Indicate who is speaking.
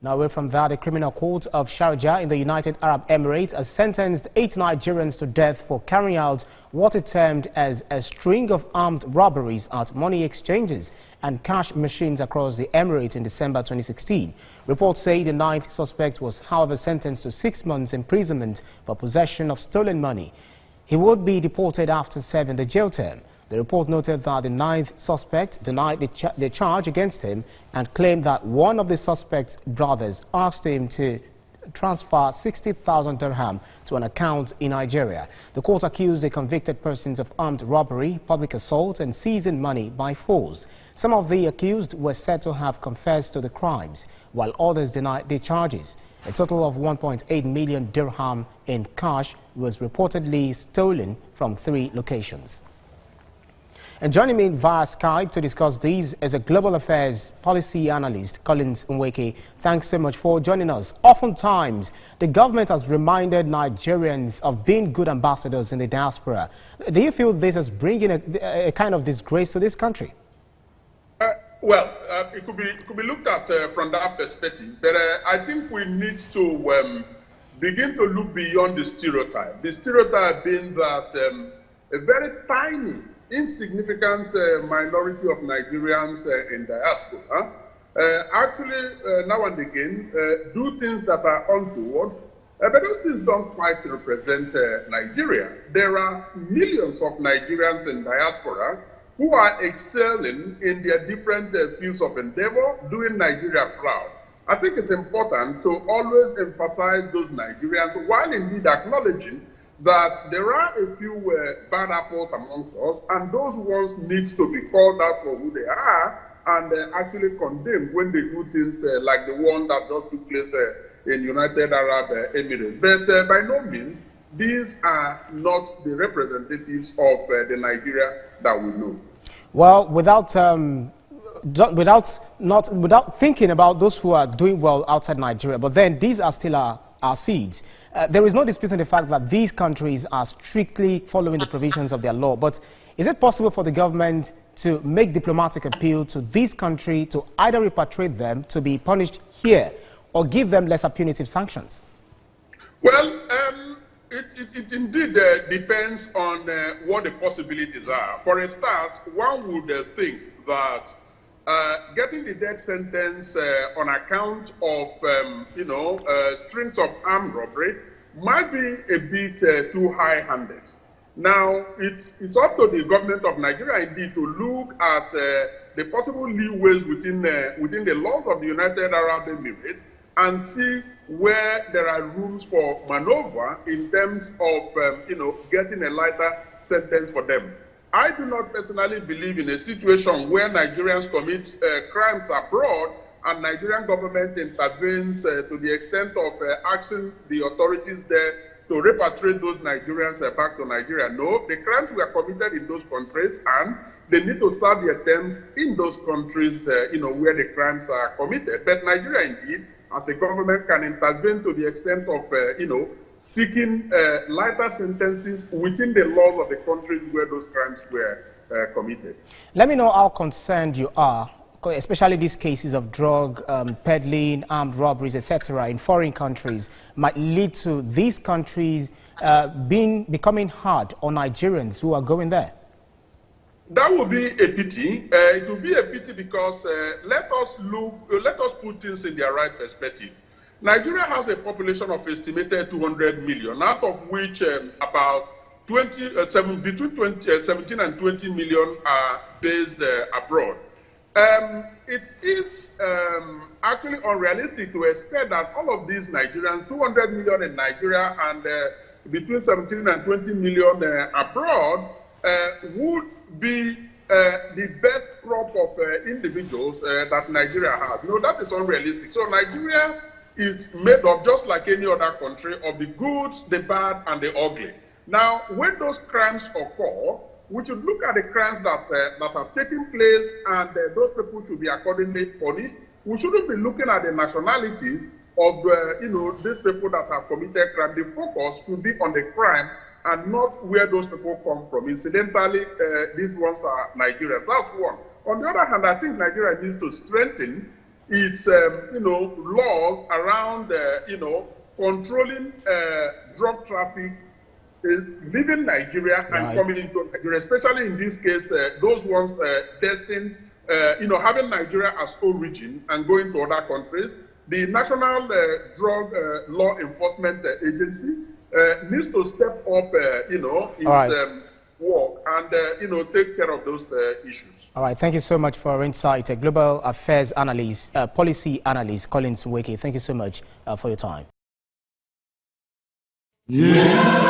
Speaker 1: Now, away from that, the criminal court of Sharjah in the United Arab Emirates has sentenced 8 Nigerians to death for carrying out what it termed as a string of armed robberies at money exchanges and cash machines across the Emirates in December 2016. Reports say the 9th suspect was, however, sentenced to 6 months imprisonment for possession of stolen money. He would be deported after serving the jail term. The report noted that the 9th suspect denied the charge against him and claimed that one of the suspect's brothers asked him to transfer 60,000 dirham to an account in Nigeria. The court accused the convicted persons of armed robbery, public assault and seizing money by force. Some of the accused were said to have confessed to the crimes, while others denied the charges. A total of 1.8 million dirham in cash was reportedly stolen from 3 locations. And joining me via Skype to discuss these is a global affairs policy analyst, Collins Nweke. Thanks so much for joining us. Oftentimes, the government has reminded Nigerians of being good ambassadors in the diaspora. Do you feel this is bringing a kind of disgrace to this country?
Speaker 2: It could be looked at from that perspective, but I think we need to begin to look beyond the stereotype. The stereotype being that a very tiny, insignificant minority of Nigerians in diaspora actually now and again do things that are untoward, but those things don't quite represent Nigeria. There are millions of Nigerians in diaspora who are excelling in their different fields of endeavor, doing Nigeria proud. I think it's important to always emphasize those Nigerians while indeed acknowledging that there are a few bad apples amongst us, and those ones need to be called out for who they are and actually condemned when they do things like the one that just took place in United Arab Emirates. But by no means, these are not the representatives of the Nigeria that we know.
Speaker 1: Well, without thinking about those who are doing well outside Nigeria, but then these are still our seeds. There is no disputing the fact that these countries are strictly following the provisions of their law. But is it possible for the government to make diplomatic appeal to these countries to either repatriate them to be punished here or give them lesser punitive sanctions?
Speaker 2: Well, it indeed depends on what the possibilities are. For a start, one would think that getting the death sentence on account of, strings of armed robbery might be a bit too high-handed. Now, it's up to the government of Nigeria indeed to look at the possible leeways within the laws of the United Arab Emirates and see where there are rooms for maneuver in terms of, getting a lighter sentence for them. I do not personally believe in a situation where Nigerians commit crimes abroad and Nigerian government intervenes to the extent of asking the authorities there to repatriate those Nigerians back to Nigeria. No, the crimes were committed in those countries and they need to serve their terms in those countries, where the crimes are committed. But Nigeria, indeed, as a government, can intervene to the extent of, seeking lighter sentences within the laws of the countries where those crimes were committed.
Speaker 1: Let me know how concerned you are, especially these cases of drug peddling, armed robberies, etc. in foreign countries might lead to these countries becoming hard on Nigerians who are going there.
Speaker 2: That would be a pity. It would be a pity because let us put things in their right perspective. Nigeria has a population of estimated 200 million, out of which about between 17 and 20 million are based abroad. It is actually unrealistic to expect that all of these Nigerians, 200 million in Nigeria and between 17 and 20 million abroad, would be the best crop of individuals that Nigeria has. No, that is unrealistic. So Nigeria is made of, just like any other country, of the good, the bad, and the ugly. Now, when those crimes occur, we should look at the crimes that have taken place, and those people should be accordingly punished. We shouldn't be looking at the nationalities of these people that have committed crime. The focus should be on the crime and not where those people come from. Incidentally, these ones are Nigerians. That's one. On the other hand, I think Nigeria needs to strengthen its laws around controlling drug traffic leaving Nigeria and coming into Nigeria, especially in this case, those ones destined, having Nigeria as origin and going to other countries. The National Drug Law Enforcement Agency needs to step up, its work and, take care of those issues.
Speaker 1: All right. Thank you so much for your insight. Global Affairs Analyst, Policy Analyst, Collins Wiki. Thank you so much for your time.
Speaker 3: Yeah.